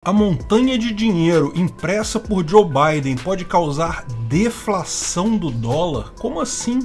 A montanha de dinheiro impressa por Joe Biden pode causar deflação do dólar? Como assim?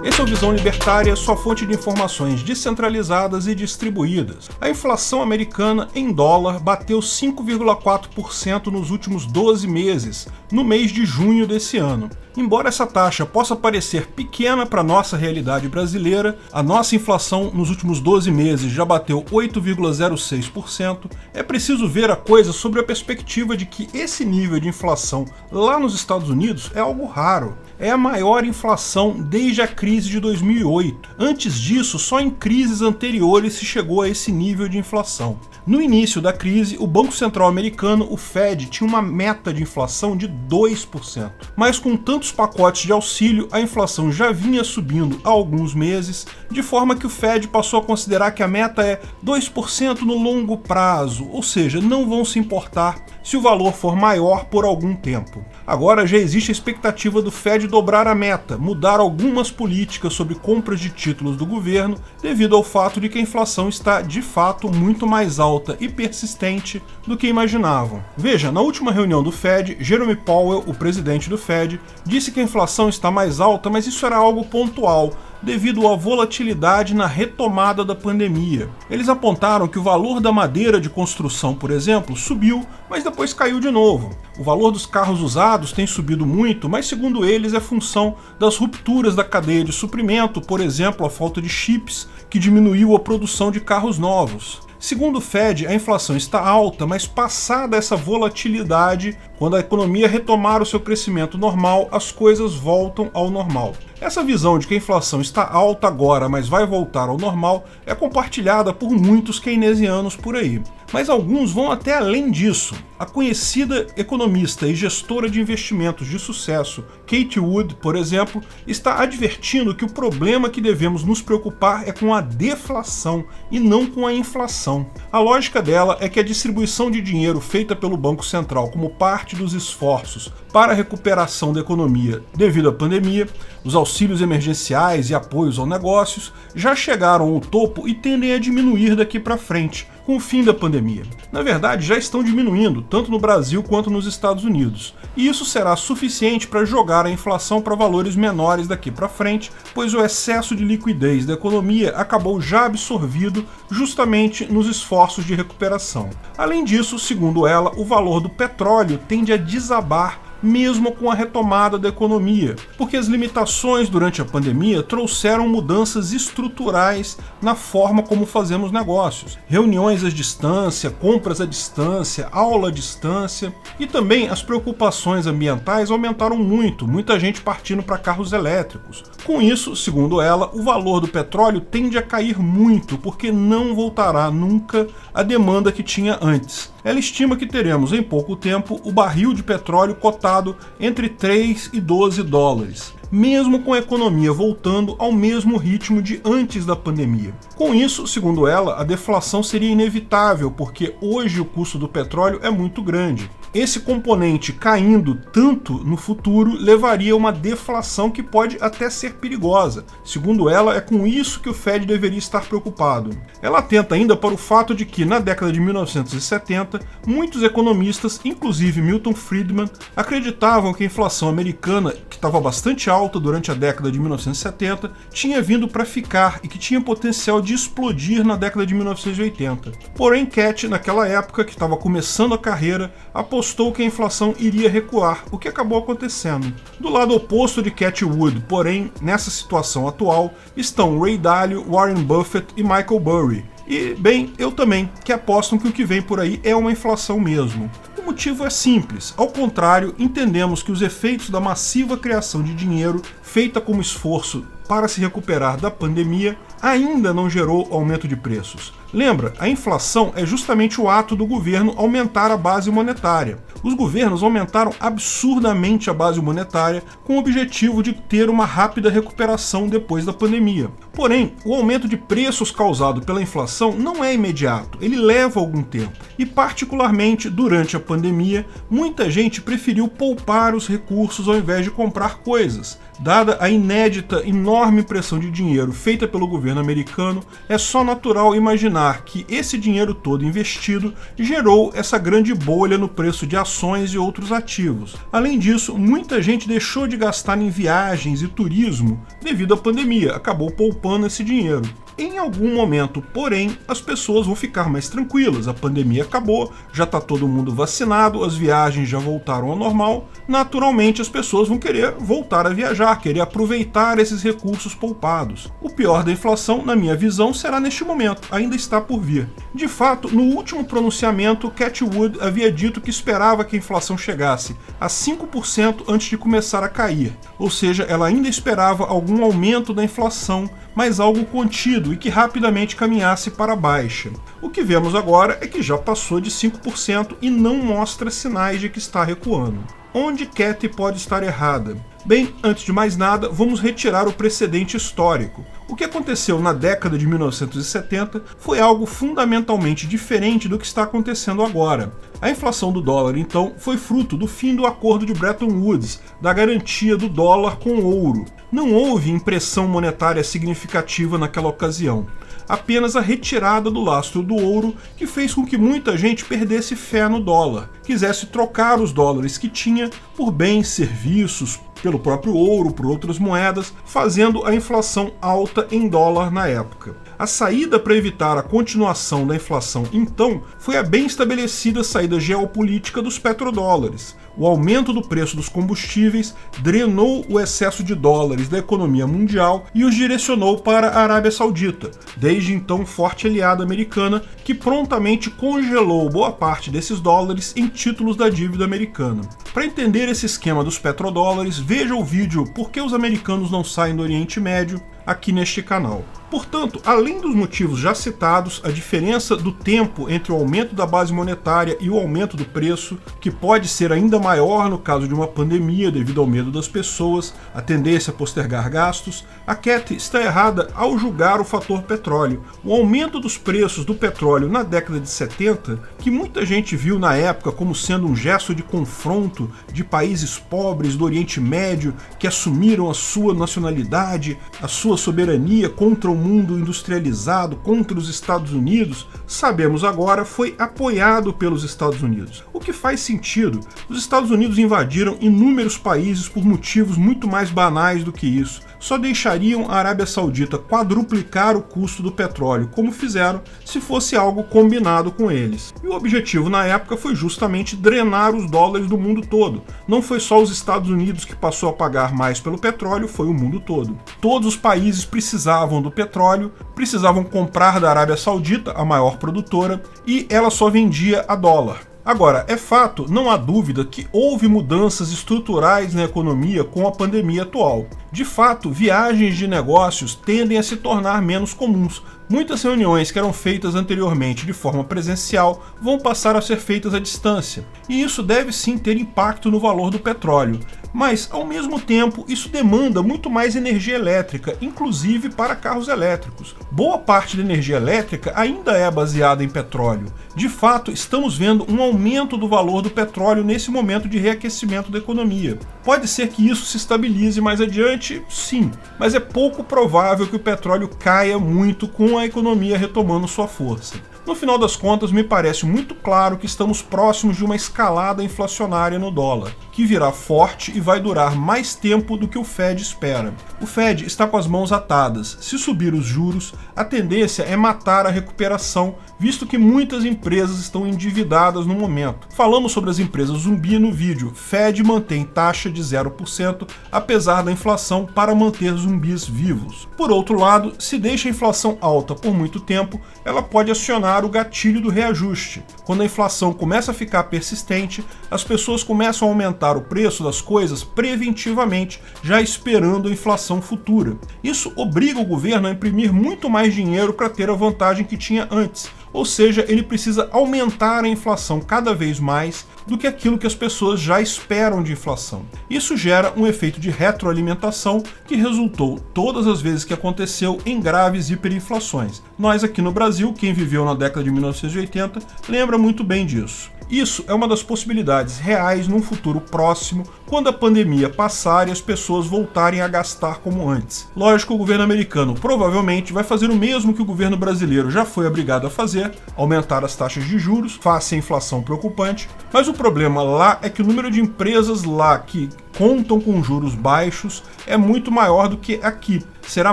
Esse é o Visão Libertária, sua fonte de informações descentralizadas e distribuídas. A inflação americana em dólar bateu 5,4% nos últimos 12 meses, no mês de junho desse ano. Embora essa taxa possa parecer pequena para a nossa realidade brasileira, a nossa inflação nos últimos 12 meses já bateu 8,06%, é preciso ver a coisa sobre a perspectiva de que esse nível de inflação lá nos Estados Unidos é algo raro. É a maior inflação desde a crise de 2008. Antes disso, só em crises anteriores se chegou a esse nível de inflação. No início da crise, o Banco Central americano, o Fed, tinha uma meta de inflação de 2%. Mas com tantos pacotes de auxílio, a inflação já vinha subindo há alguns meses, de forma que o Fed passou a considerar que a meta é 2% no longo prazo, ou seja, não vão se importar se o valor for maior por algum tempo. Agora já existe a expectativa do Fed dobrar a meta, mudar algumas políticas sobre compras de títulos do governo, devido ao fato de que a inflação está, de fato, muito mais alta e persistente do que imaginavam. Veja, na última reunião do Fed, Jerome Powell, o presidente do Fed, disse que a inflação está mais alta, mas isso era algo pontual, devido à volatilidade na retomada da pandemia. Eles apontaram que o valor da madeira de construção, por exemplo, subiu, mas depois caiu de novo. O valor dos carros usados tem subido muito, mas segundo eles é função das rupturas da cadeia de suprimento, por exemplo, a falta de chips, que diminuiu a produção de carros novos. Segundo o Fed, a inflação está alta, mas passada essa volatilidade, quando a economia retomar o seu crescimento normal, as coisas voltam ao normal. Essa visão de que a inflação está alta agora, mas vai voltar ao normal, é compartilhada por muitos keynesianos por aí. Mas alguns vão até além disso. A conhecida economista e gestora de investimentos de sucesso, Cathie Wood, por exemplo, está advertindo que o problema que devemos nos preocupar é com a deflação e não com a inflação. A lógica dela é que a distribuição de dinheiro feita pelo Banco Central como parte dos esforços para a recuperação da economia devido à pandemia, os auxílios emergenciais e apoios aos negócios já chegaram ao topo e tendem a diminuir daqui para frente, com o fim da pandemia. Na verdade, já estão diminuindo, tanto no Brasil quanto nos Estados Unidos. E isso será suficiente para jogar a inflação para valores menores daqui para frente, pois o excesso de liquidez da economia acabou já absorvido justamente nos esforços de recuperação. Além disso, segundo ela, o valor do petróleo tende a desabar mesmo com a retomada da economia, porque as limitações durante a pandemia trouxeram mudanças estruturais na forma como fazemos negócios. Reuniões à distância, compras à distância, aula à distância, e também as preocupações ambientais aumentaram muito, muita gente partindo para carros elétricos. Com isso, segundo ela, o valor do petróleo tende a cair muito, porque não voltará nunca à demanda que tinha antes. Ela estima que teremos em pouco tempo o barril de petróleo cotado entre 3 e 12 dólares, mesmo com a economia voltando ao mesmo ritmo de antes da pandemia. Com isso, segundo ela, a deflação seria inevitável, porque hoje o custo do petróleo é muito grande. Esse componente caindo tanto no futuro levaria a uma deflação que pode até ser perigosa. Segundo ela, é com isso que o Fed deveria estar preocupado. Ela atenta ainda para o fato de que, na década de 1970, muitos economistas, inclusive Milton Friedman, acreditavam que a inflação americana, que estava bastante alta durante a década de 1970, tinha vindo para ficar e que tinha potencial de explodir na década de 1980. Porém, Cathie, naquela época, que estava começando a carreira, apostou que a inflação iria recuar, o que acabou acontecendo. Do lado oposto de Cathie Wood, porém, nessa situação atual, estão Ray Dalio, Warren Buffett e Michael Burry. E, bem, eu também, que apostam que o que vem por aí é uma inflação mesmo. O motivo é simples. Ao contrário, entendemos que os efeitos da massiva criação de dinheiro feita como esforço para se recuperar da pandemia ainda não gerou aumento de preços. Lembra, a inflação é justamente o ato do governo aumentar a base monetária. Os governos aumentaram absurdamente a base monetária com o objetivo de ter uma rápida recuperação depois da pandemia. Porém, o aumento de preços causado pela inflação não é imediato, ele leva algum tempo. E particularmente durante a pandemia, muita gente preferiu poupar os recursos ao invés de comprar coisas. Dada a inédita, enorme impressão de dinheiro feita pelo governo americano, é só natural imaginar que esse dinheiro todo investido gerou essa grande bolha no preço de ações e outros ativos. Além disso, muita gente deixou de gastar em viagens e turismo devido à pandemia, acabou poupando esse dinheiro. Em algum momento, porém, as pessoas vão ficar mais tranquilas, a pandemia acabou, já está todo mundo vacinado, as viagens já voltaram ao normal, naturalmente as pessoas vão querer voltar a viajar, querer aproveitar esses recursos poupados. O pior da inflação, na minha visão, será neste momento, ainda está por vir. De fato, no último pronunciamento, Cathie Wood havia dito que esperava que a inflação chegasse a 5% antes de começar a cair, ou seja, ela ainda esperava algum aumento da inflação, mas algo contido e que rapidamente caminhasse para baixa. O que vemos agora é que já passou de 5% e não mostra sinais de que está recuando. Onde Cathie pode estar errada? Bem, antes de mais nada, vamos retirar o precedente histórico. O que aconteceu na década de 1970 foi algo fundamentalmente diferente do que está acontecendo agora. A inflação do dólar, então, foi fruto do fim do acordo de Bretton Woods, da garantia do dólar com ouro. Não houve impressão monetária significativa naquela ocasião. Apenas a retirada do lastro do ouro que fez com que muita gente perdesse fé no dólar, quisesse trocar os dólares que tinha por bens, serviços, pelo próprio ouro, por outras moedas, fazendo a inflação alta em dólar na época. A saída para evitar a continuação da inflação, então, foi a bem estabelecida saída geopolítica dos petrodólares. O aumento do preço dos combustíveis drenou o excesso de dólares da economia mundial e os direcionou para a Arábia Saudita, desde então forte aliada americana, que prontamente congelou boa parte desses dólares em títulos da dívida americana. Para entender esse esquema dos petrodólares, veja o vídeo Por que os americanos não saem do Oriente Médio aqui neste canal. Portanto, além dos motivos já citados, a diferença do tempo entre o aumento da base monetária e o aumento do preço, que pode ser ainda maior no caso de uma pandemia devido ao medo das pessoas, a tendência a postergar gastos, a Cathie está errada ao julgar o fator petróleo. O aumento dos preços do petróleo na década de 70, que muita gente viu na época como sendo um gesto de confronto de países pobres do Oriente Médio que assumiram a sua nacionalidade, a sua soberania contra o mundo industrializado, contra os Estados Unidos, sabemos agora foi apoiado pelos Estados Unidos. O que faz sentido, os Estados Unidos invadiram inúmeros países por motivos muito mais banais do que isso. Só deixariam a Arábia Saudita quadruplicar o custo do petróleo, como fizeram se fosse algo combinado com eles. E o objetivo na época foi justamente drenar os dólares do mundo todo. Não foi só os Estados Unidos que passou a pagar mais pelo petróleo, foi o mundo todo. Todos os países precisavam do petróleo, precisavam comprar da Arábia Saudita, a maior produtora, e ela só vendia a dólar. Agora, é fato, não há dúvida, que houve mudanças estruturais na economia com a pandemia atual. De fato, viagens de negócios tendem a se tornar menos comuns. Muitas reuniões que eram feitas anteriormente de forma presencial vão passar a ser feitas à distância, e isso deve sim ter impacto no valor do petróleo. Mas, ao mesmo tempo, isso demanda muito mais energia elétrica, inclusive para carros elétricos. Boa parte da energia elétrica ainda é baseada em petróleo. De fato, estamos vendo um aumento do valor do petróleo nesse momento de reaquecimento da economia. Pode ser que isso se estabilize mais adiante? Sim, mas é pouco provável que o petróleo caia muito com a economia retomando sua força. No final das contas, me parece muito claro que estamos próximos de uma escalada inflacionária no dólar, que virá forte e vai durar mais tempo do que o Fed espera. O Fed está com as mãos atadas. Se subir os juros, a tendência é matar a recuperação, visto que muitas empresas estão endividadas no momento. Falamos sobre as empresas zumbi no vídeo. Fed mantém taxa de 0%, apesar da inflação, para manter zumbis vivos. Por outro lado, se deixa a inflação alta por muito tempo, ela pode acionar o gatilho do reajuste. Quando a inflação começa a ficar persistente, as pessoas começam a aumentar o preço das coisas preventivamente, já esperando a inflação futura. Isso obriga o governo a imprimir muito mais dinheiro para ter a vantagem que tinha antes. Ou seja, ele precisa aumentar a inflação cada vez mais do que aquilo que as pessoas já esperam de inflação. Isso gera um efeito de retroalimentação que resultou todas as vezes que aconteceu em graves hiperinflações. Nós aqui no Brasil, quem viveu na década de 1980, lembra muito bem disso. Isso é uma das possibilidades reais num futuro próximo, quando a pandemia passar e as pessoas voltarem a gastar como antes. Lógico, o governo americano provavelmente vai fazer o mesmo que o governo brasileiro já foi obrigado a fazer, aumentar as taxas de juros face à inflação preocupante, mas o problema lá é que o número de empresas lá que contam com juros baixos é muito maior do que aqui. Será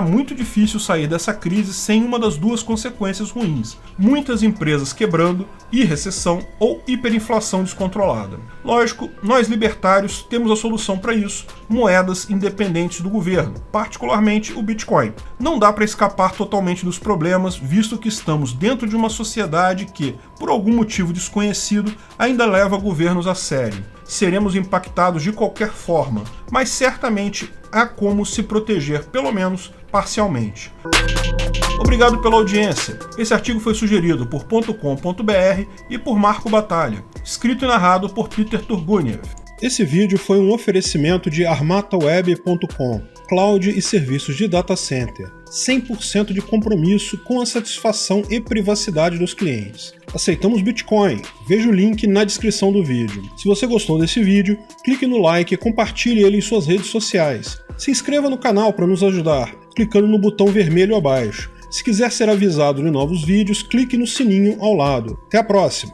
muito difícil sair dessa crise sem uma das duas consequências ruins: muitas empresas quebrando e recessão ou hiperinflação descontrolada. Lógico, nós libertários temos a solução para isso: moedas independentes do governo, particularmente o Bitcoin. Não dá para escapar totalmente dos problemas, visto que estamos dentro de uma sociedade que, por algum motivo desconhecido, ainda leva governos a sério. Seremos impactados de qualquer forma, mas certamente há como se proteger, pelo menos parcialmente. Obrigado pela audiência. Esse artigo foi sugerido por .com.br e por Marco Batalha, escrito e narrado por Peter Turguniev. Esse vídeo foi um oferecimento de armataweb.com, cloud e serviços de data center, 100% de compromisso com a satisfação e privacidade dos clientes. Aceitamos Bitcoin, veja o link na descrição do vídeo. Se você gostou desse vídeo, clique no like e compartilhe ele em suas redes sociais. Se inscreva no canal para nos ajudar, clicando no botão vermelho abaixo. Se quiser ser avisado de novos vídeos, clique no sininho ao lado. Até a próxima!